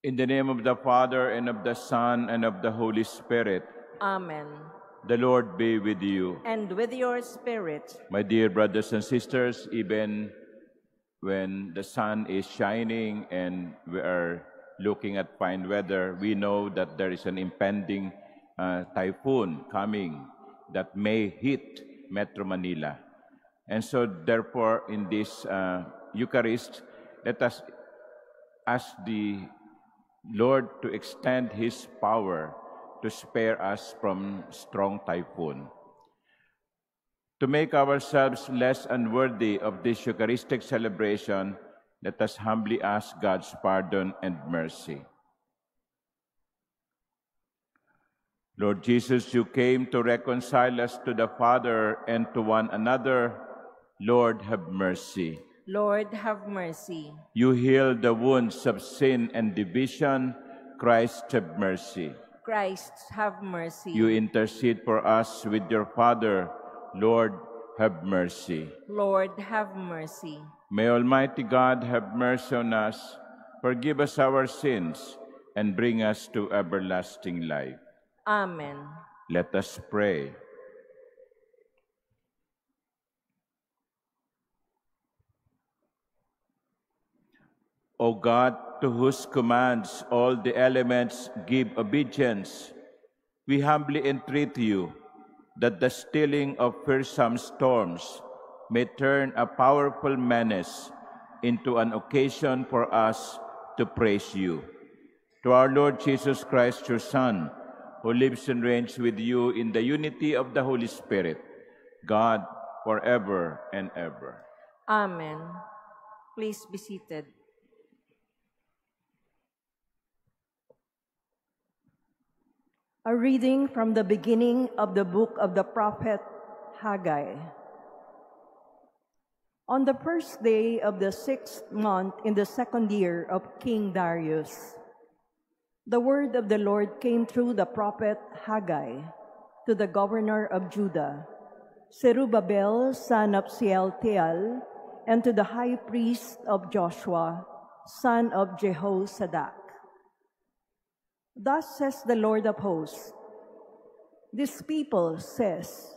In the name of the Father, and of the Son, and of the Holy Spirit. Amen. The Lord be with you. And with your spirit. My dear brothers and sisters, even when the sun is shining and we are looking at fine weather, we know that there is an impending typhoon coming that may hit Metro Manila. And so therefore, in this Eucharist, let us ask the Lord to extend His power to spare us from strong typhoon. To make ourselves less unworthy of this Eucharistic celebration, let us humbly ask God's pardon and mercy. Lord Jesus, you came to reconcile us to the Father and to one another. Lord, have mercy. Lord, have mercy. You healed the wounds of sin and division. Christ, have mercy. Christ, have mercy. You intercede for us with your Father. Lord, have mercy. Lord, have mercy. May Almighty God have mercy on us, forgive us our sins, and bring us to everlasting life. Amen. Let us pray. O God, to whose commands all the elements give obedience, we humbly entreat you that the stilling of fearsome storms may turn a powerful menace into an occasion for us to praise you. To our Lord Jesus Christ, your Son, who lives and reigns with you in the unity of the Holy Spirit, God, forever and ever. Amen. Please be seated. A reading from the beginning of the book of the prophet Haggai. On the first day of the 6th month in the 2nd year of King Darius, the word of the Lord came through the prophet Haggai to the governor of Judah, Zerubbabel, son of Shealtiel, and to the high priest of Joshua, son of Jehozadak. Thus says the Lord of hosts, this people says,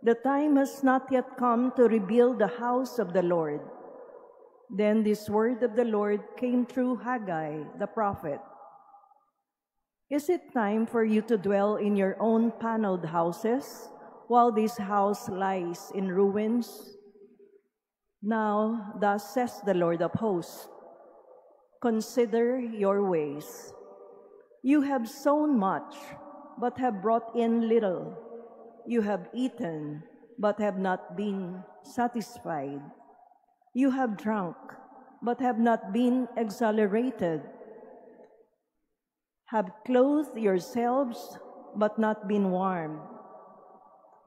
the time has not yet come to rebuild the house of the Lord. Then this word of the Lord came through Haggai the prophet. Is it time for you to dwell in your own paneled houses, while this house lies in ruins? Now, thus says the Lord of hosts, consider your ways. You have sown much, but have brought in little. You have eaten, but have not been satisfied. You have drunk, but have not been exhilarated. Have clothed yourselves, but not been warm.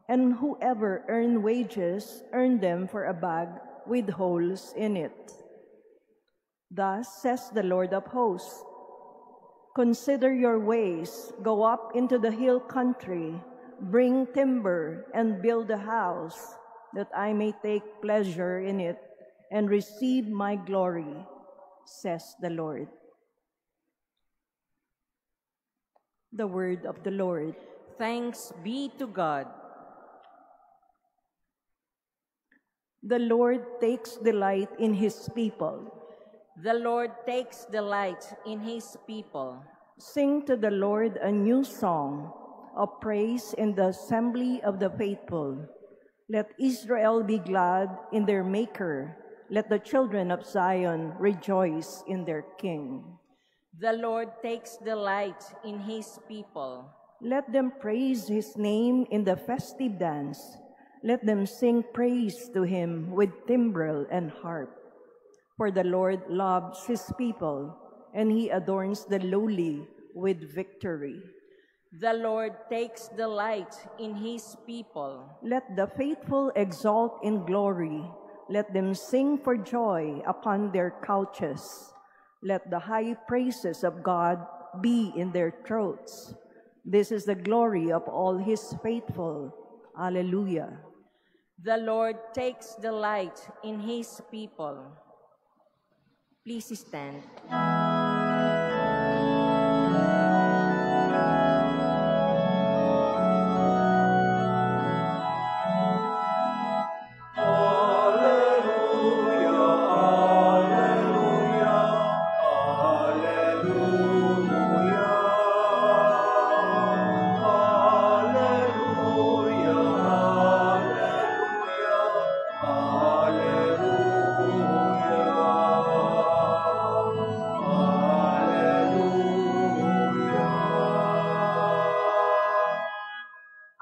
And whoever earned wages earned them for a bag with holes in it. Thus says the Lord of hosts, Consider your ways, go up into the hill country, bring timber and build a house, that I may take pleasure in it and receive my glory, says the Lord. The word of the Lord. Thanks be to God. The Lord takes delight in his people. The Lord takes delight in his people. Sing to the Lord a new song of praise in the assembly of the faithful. Let Israel be glad in their Maker. Let the children of Zion rejoice in their King. The Lord takes delight in his people. Let them praise his name in the festive dance. Let them sing praise to him with timbrel and harp. For the Lord loves his people, and he adorns the lowly with victory. The Lord takes delight in his people. Let the faithful exult in glory. Let them sing for joy upon their couches. Let the high praises of God be in their throats. This is the glory of all his faithful. Alleluia. The Lord takes delight in his people. Please stand.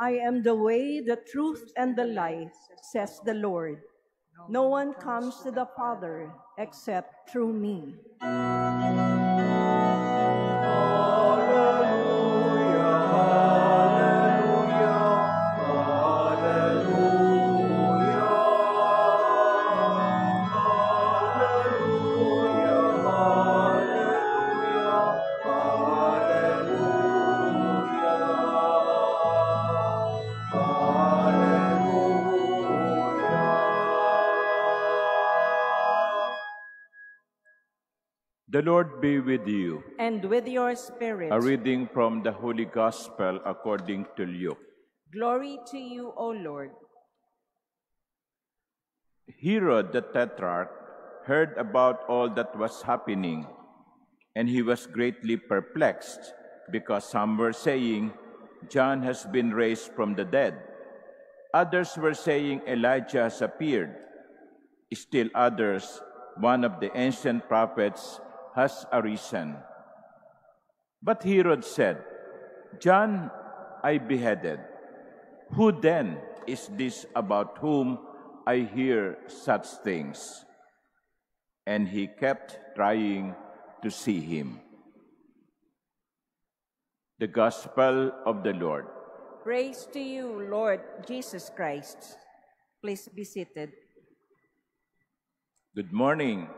I am the way, the truth, and the life, says the Lord. No one comes to the Father except through me. The Lord be with you. And with your spirit. A reading from the Holy Gospel according to Luke. Glory to you, O Lord. Herod the Tetrarch heard about all that was happening, and he was greatly perplexed, because some were saying, John has been raised from the dead. Others were saying, Elijah has appeared. Still others, one of the ancient prophets has arisen. But Herod said, John I beheaded. Who then is this about whom I hear such things? And he kept trying to see him. The Gospel of the Lord. Praise to you, Lord Jesus Christ. Please be seated. Good morning.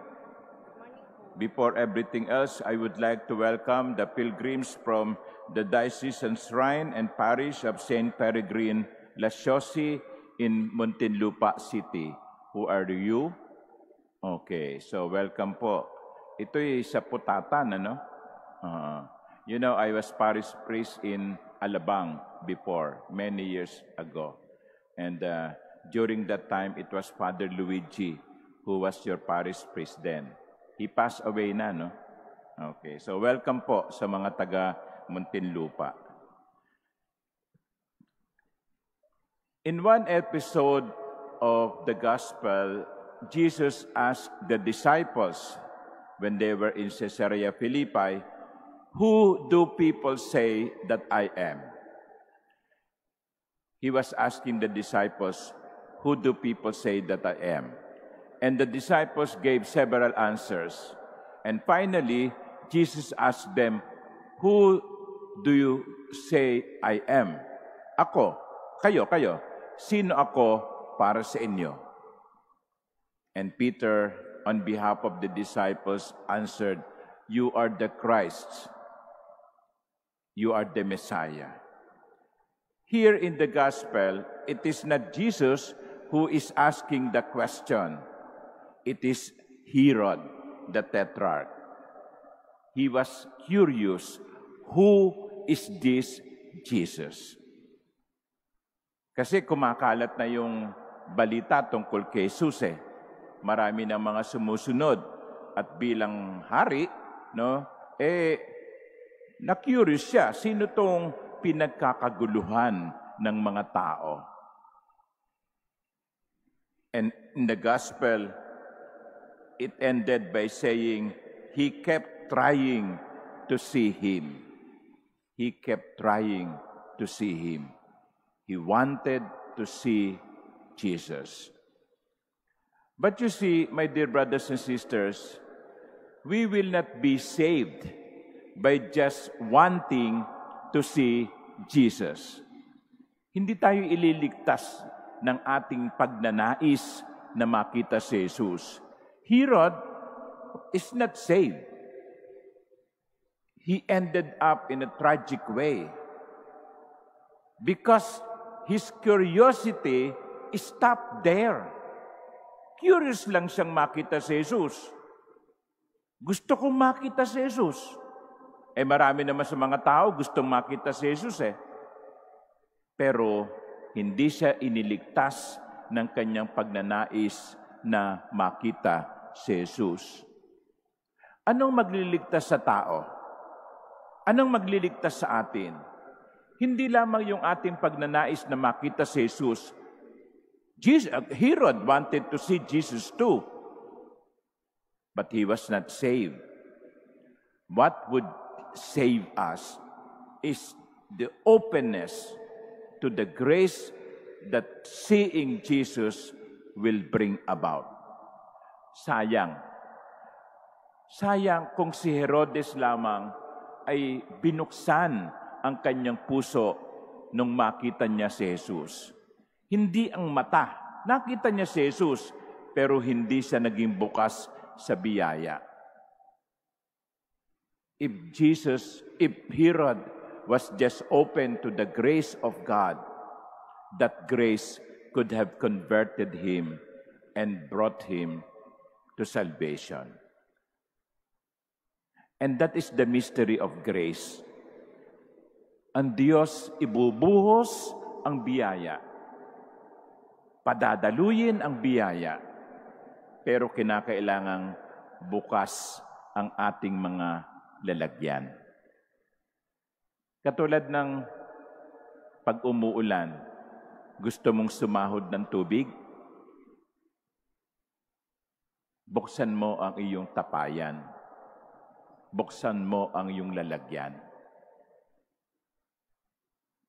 Before everything else, I would like to welcome the pilgrims from the Diocesan Shrine and Parish of St. Peregrine Lasciosi in Muntinlupa City. Who are you? Okay, so welcome po. Ito'y sa Putatan, ano? You know, I was parish priest in Alabang before, many years ago. And during that time, it was Father Luigi who was your parish priest then. He passed away na, no? Okay, so welcome po sa mga taga Muntinlupa. In one episode of the Gospel, Jesus asked the disciples when they were in Caesarea Philippi, who do people say that I am? He was asking the disciples, who do people say that I am? And the disciples gave several answers. And finally, Jesus asked them, who do you say I am? Ako. Kayo. Sino ako para sa inyo? And Peter, on behalf of the disciples, answered, you are the Christ. You are the Messiah. Here in the gospel, it is not Jesus who is asking the question. It is Herod, the tetrarch. He was curious, who is this Jesus? Kasi kumakalat na yung balita tungkol kay Jesus eh. Marami ng mga sumusunod at bilang hari, no? Na-curious siya, sino tong pinagkakaguluhan ng mga tao? And in the gospel, it ended by saying, he kept trying to see him. He kept trying to see him. He wanted to see Jesus. But you see, my dear brothers and sisters, we will not be saved by just wanting to see Jesus. Hindi tayo ililigtas ng ating pagnanais na makita si Jesus. Herod is not saved. He ended up in a tragic way because his curiosity stopped there. Curious lang siyang makita si Jesus. Gusto kong makita si Jesus. Marami naman sa mga tao gustong makita si Jesus eh. Pero hindi siya iniligtas ng kanyang pagnanais na makita si Jesus. Anong magliligtas sa tao? Anong magliligtas sa atin? Hindi lamang yung ating pagnanais na makita si Jesus. Herod wanted to see Jesus too. But he was not saved. What would save us is the openness to the grace that seeing Jesus will bring about. Sayang. Sayang kung si Herodes lamang ay binuksan ang kanyang puso nung makita niya si Jesus. Hindi ang mata. Nakita niya si Jesus, pero hindi siya naging bukas sa biyaya. If Herod was just open to the grace of God, that grace could have converted him and brought him to salvation. And that is the mystery of grace. Ang Diyos ibubuhos ang biyaya. Padadaluyin ang biyaya. Pero kinakailangang bukas ang ating mga lalagyan. Katulad ng pag umuulan, gusto mong sumahod ng tubig? Buksan mo ang iyong tapayan. Buksan mo ang iyong lalagyan.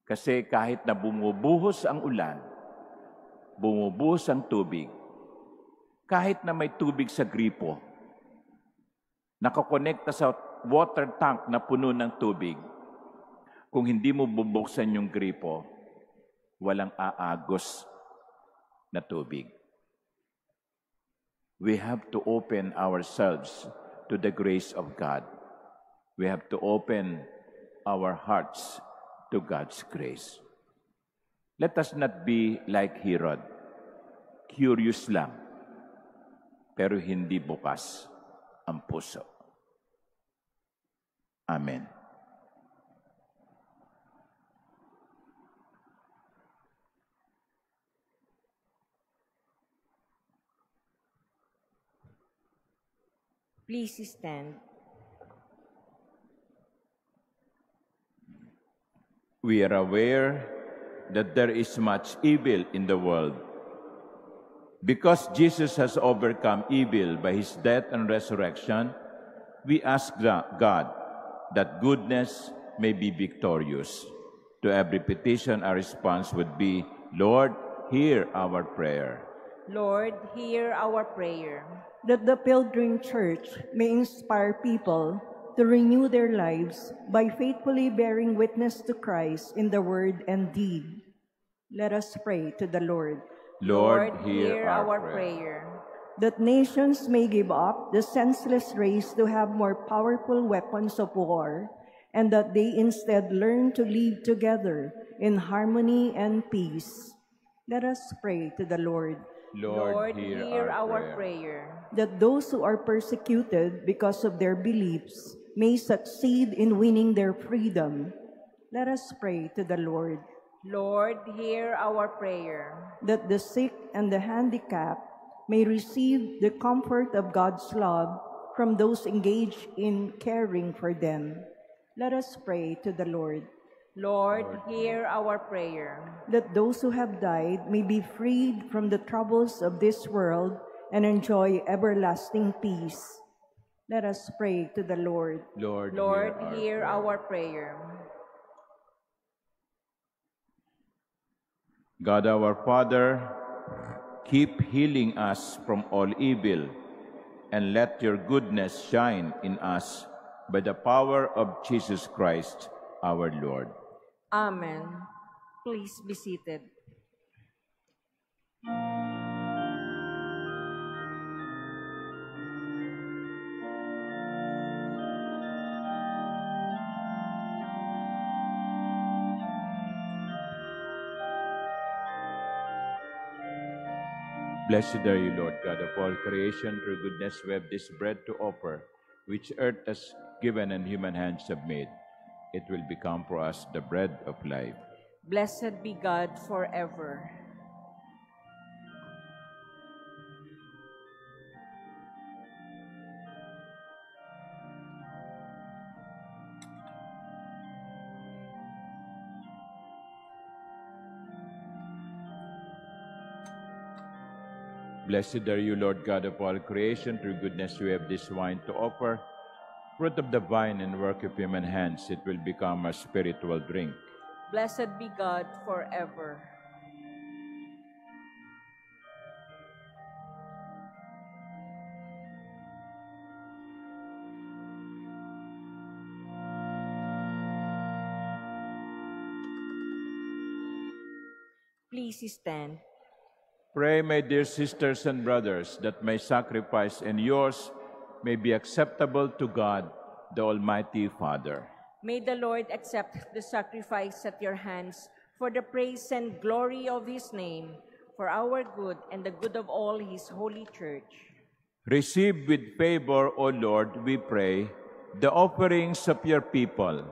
Kasi kahit na bumubuhos ang ulan, bumubuhos ang tubig, kahit na may tubig sa gripo, nakakonekta sa water tank na puno ng tubig, kung hindi mo bubuksan yung gripo, walang aagos na tubig. We have to open ourselves to the grace of God. We have to open our hearts to God's grace. Let us not be like Herod, curious lang, pero hindi bukas ang puso. Amen. Please stand. We are aware that there is much evil in the world. Because Jesus has overcome evil by his death and resurrection, we ask God that goodness may be victorious. To every petition, our response would be, Lord, hear our prayer. Lord, hear our prayer. That the Pilgrim Church may inspire people to renew their lives by faithfully bearing witness to Christ in the word and deed. Let us pray to the Lord. Lord, hear our prayer. That nations may give up the senseless race to have more powerful weapons of war and that they instead learn to live together in harmony and peace. Let us pray to the Lord. Lord, hear our prayer. That those who are persecuted because of their beliefs may succeed in winning their freedom. Let us pray to the Lord. Lord, hear our prayer. That the sick and the handicapped may receive the comfort of God's love from those engaged in caring for them. Let us pray to the Lord. Lord, hear our prayer. That those who have died may be freed from the troubles of this world and enjoy everlasting peace. Let us pray to the Lord. Lord, hear our prayer. God our Father, keep healing us from all evil, and let your goodness shine in us by the power of Jesus Christ, our Lord. Amen. Please be seated. Blessed are you, Lord God of all creation. Through goodness we have this bread to offer, which earth has given and human hands have made. It will become for us the bread of life. Blessed be God forever. Blessed are you, Lord God of all creation. Through goodness we have this wine to offer, fruit of the vine and work of human hands. It will become our spiritual drink. Blessed be God forever. Please stand. Pray, my dear sisters and brothers, that my sacrifice and yours may be acceptable to God, the Almighty Father. May the Lord accept the sacrifice at your hands for the praise and glory of his name, for our good and the good of all his holy church. Receive with favor, O Lord, we pray, the offerings of your people,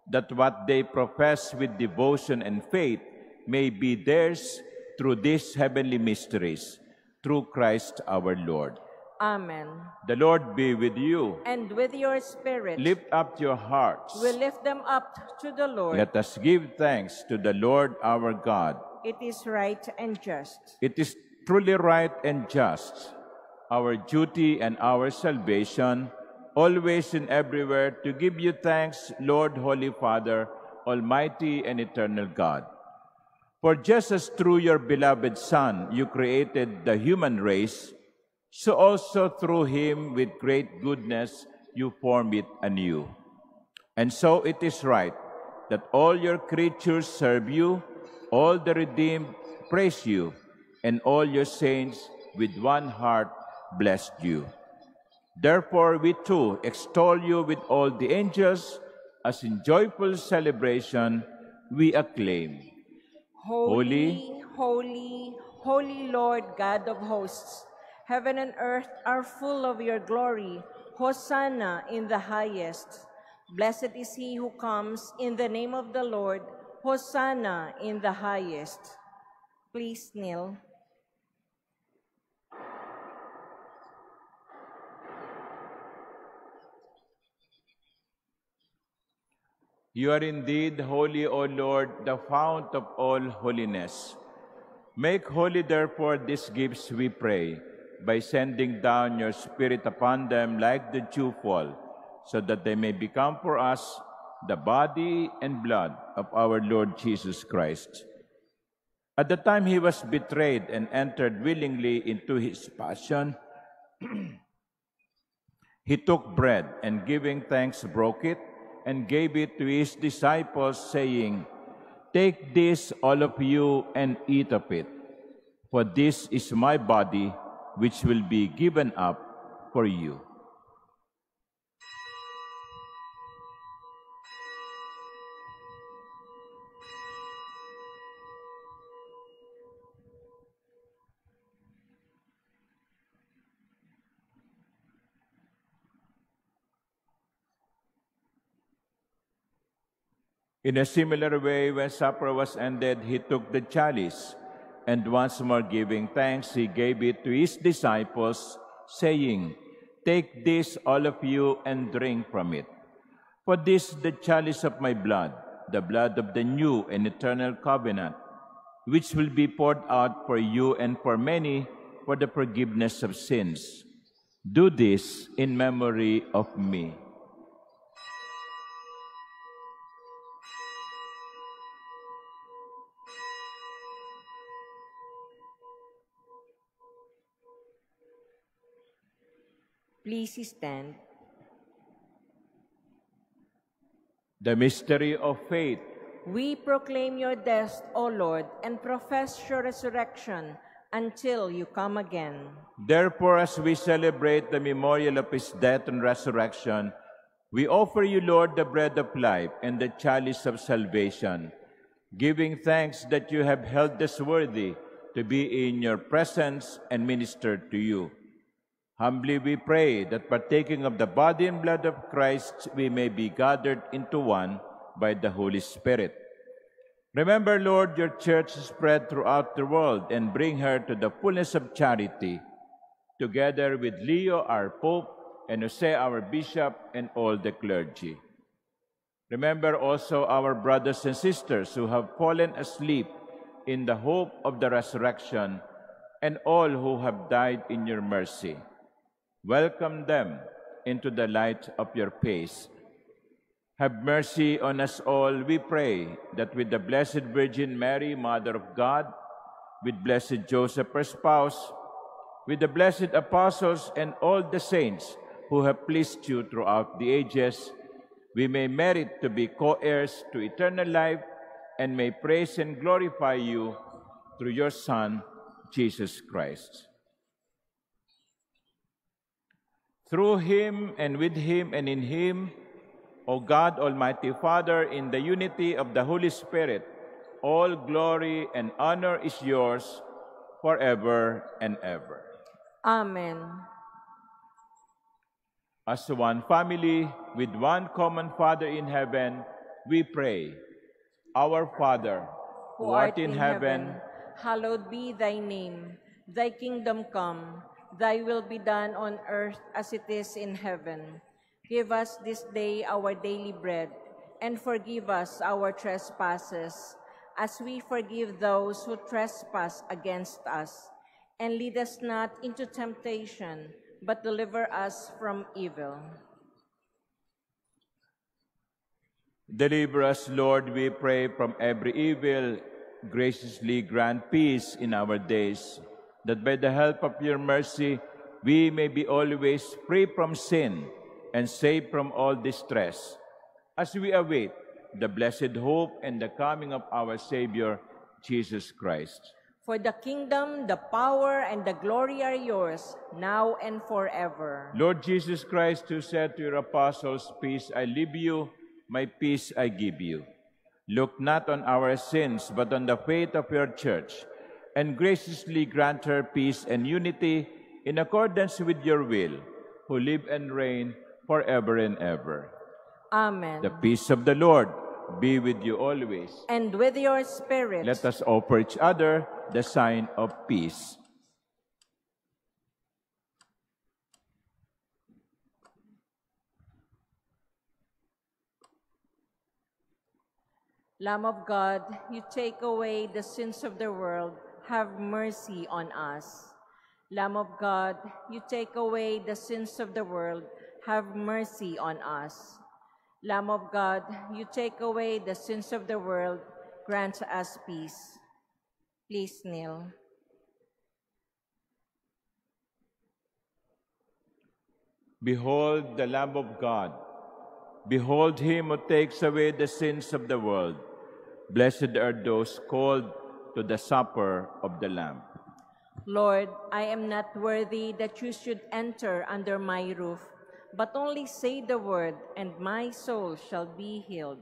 that what they profess with devotion and faith may be theirs through these heavenly mysteries, through Christ our Lord. Amen. The Lord be with you. And with your spirit. Lift up your hearts. We lift them up to the Lord. Let us give thanks to the Lord our God. It is right and just. It is truly right and just, our duty and our salvation, always and everywhere to give you thanks, Lord, Holy Father, Almighty and eternal God. For just as through your beloved Son you created the human race, so also through him with great goodness you form it anew. And so it is right that all your creatures serve you, all the redeemed praise you, and all your saints with one heart bless you. Therefore we too extol you with all the angels, as in joyful celebration we acclaim. Holy, holy, holy Lord God of hosts, heaven and earth are full of your glory. Hosanna in the highest. Blessed is he who comes in the name of the Lord. Hosanna in the highest. Please kneel. You are indeed holy, O Lord, the fount of all holiness. Make holy, therefore, these gifts, we pray, by sending down your Spirit upon them like the dewfall, so that they may become for us the body and blood of our Lord Jesus Christ. At the time he was betrayed and entered willingly into his passion, he took bread and, giving thanks, broke it and gave it to his disciples, saying, "Take this, all of you, and eat of it, for this is my body, which will be given up for you." In a similar way, when supper was ended, he took the chalice, and once more giving thanks, he gave it to his disciples, saying, "Take this, all of you, and drink from it. For this is the chalice of my blood, the blood of the new and eternal covenant, which will be poured out for you and for many for the forgiveness of sins. Do this in memory of me." Please stand. The mystery of faith. We proclaim your death, O Lord, and profess your resurrection until you come again. Therefore, as we celebrate the memorial of his death and resurrection, we offer you, Lord, the bread of life and the chalice of salvation, giving thanks that you have held us worthy to be in your presence and minister to you. Humbly we pray that partaking of the body and blood of Christ, we may be gathered into one by the Holy Spirit. Remember, Lord, your church spread throughout the world and bring her to the fullness of charity, together with Leo, our Pope, and Jose, our Bishop, and all the clergy. Remember also our brothers and sisters who have fallen asleep in the hope of the resurrection, and all who have died in your mercy. Welcome them into the light of your face. Have mercy on us all, we pray, that with the Blessed Virgin Mary, Mother of God, with blessed Joseph, her spouse, with the blessed apostles and all the saints who have pleased you throughout the ages, we may merit to be co-heirs to eternal life and may praise and glorify you through your Son, Jesus Christ. Through him and with him and in him, O God, Almighty Father, in the unity of the Holy Spirit, all glory and honor is yours forever and ever. Amen. As one family with one common Father in heaven, we pray, Our Father, Who art in heaven, hallowed be thy name. Thy kingdom come, thy will be done on earth as it is in heaven. Give us this day our daily bread, and forgive us our trespasses, as we forgive those who trespass against us. And lead us not into temptation, but deliver us from evil. Deliver us, Lord, we pray, from every evil. Graciously grant peace in our days, that by the help of your mercy, we may be always free from sin and safe from all distress, as we await the blessed hope and the coming of our Savior, Jesus Christ. For the kingdom, the power, and the glory are yours, now and forever. Lord Jesus Christ, who said to your apostles, "Peace I leave you, my peace I give you," look not on our sins, but on the faith of your church, and graciously grant her peace and unity in accordance with your will, who live and reign forever and ever. Amen. The peace of the Lord be with you always. And with your spirit. Let us offer each other the sign of peace. Lamb of God, you take away the sins of the world, have mercy on us. Lamb of God, you take away the sins of the world, have mercy on us. Lamb of God, you take away the sins of the world, grant us peace. Please kneel. Behold the Lamb of God. Behold him who takes away the sins of the world. Blessed are those called to the supper of the Lamb. Lord, I am not worthy that you should enter under my roof, but only say the word, and my soul shall be healed.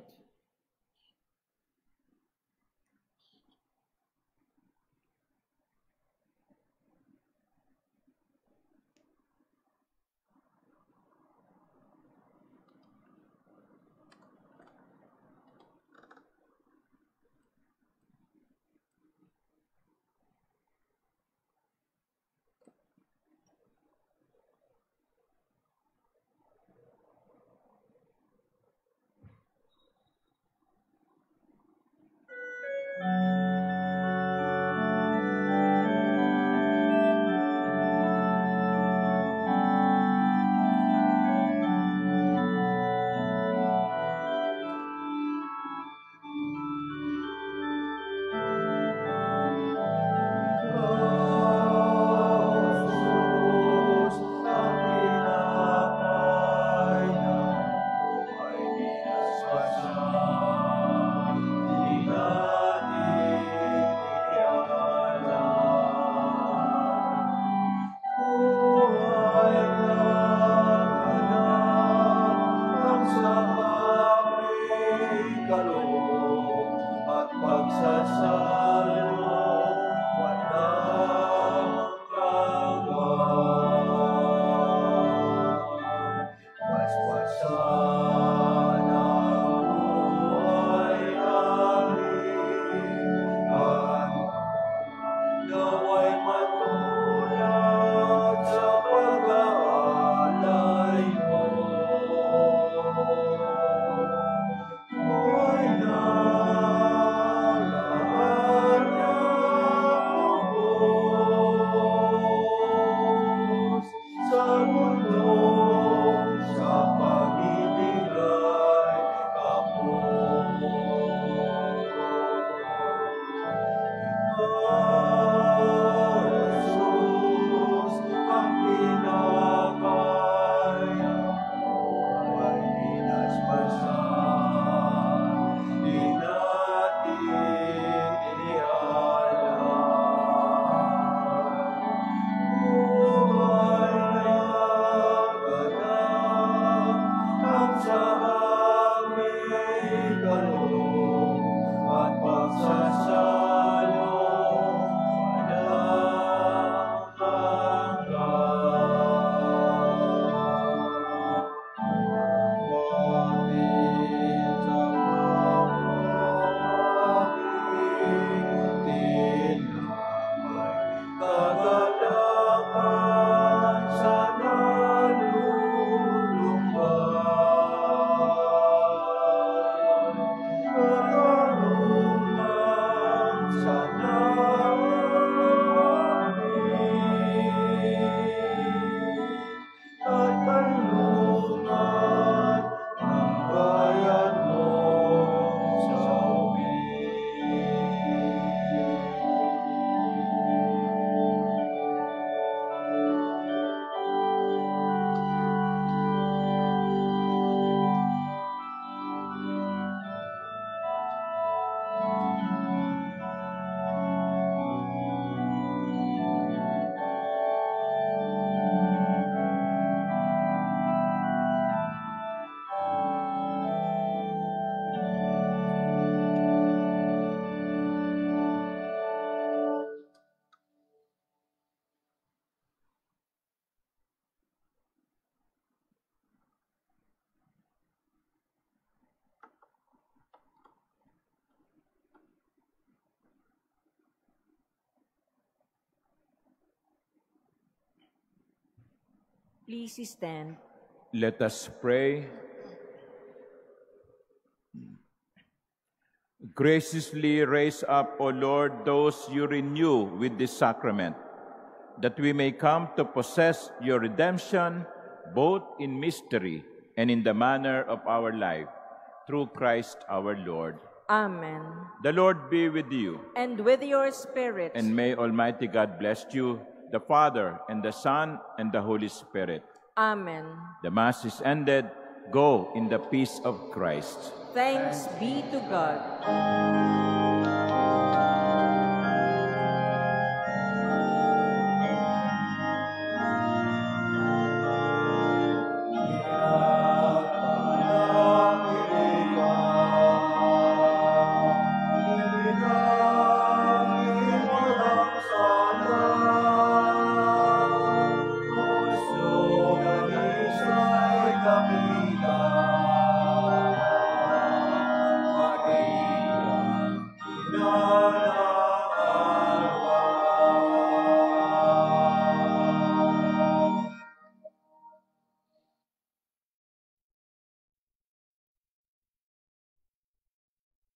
kaloob at pagsasalo walang hanggan. Waswasan ang buhay namin at naway matulad sa pag-aalay mo. Buhay na lahat ng lubos sa mundo, sa pag-ibig ay kapos. Jesus, ang pinakaya mo ay pinaspasan, di natin inialam. Buhay na ganap ang sa aming kaloob at pagsasalo walang hanggan. Buhatin sa pamamagitan ay kagalakan sa nalulumban. Katanungan sa namin at kanlungan ng bayan mo sa Please stand. Let us pray. Graciously raise up, O Lord, those you renew with this sacrament, that we may come to possess your redemption both in mystery and in the manner of our life, through Christ our Lord. Amen. The Lord be with you, And with your spirit. and may Almighty God bless you, the Father, and the Son, and the Holy Spirit. Amen. The Mass is ended. Go in the peace of Christ. Thanks be to God.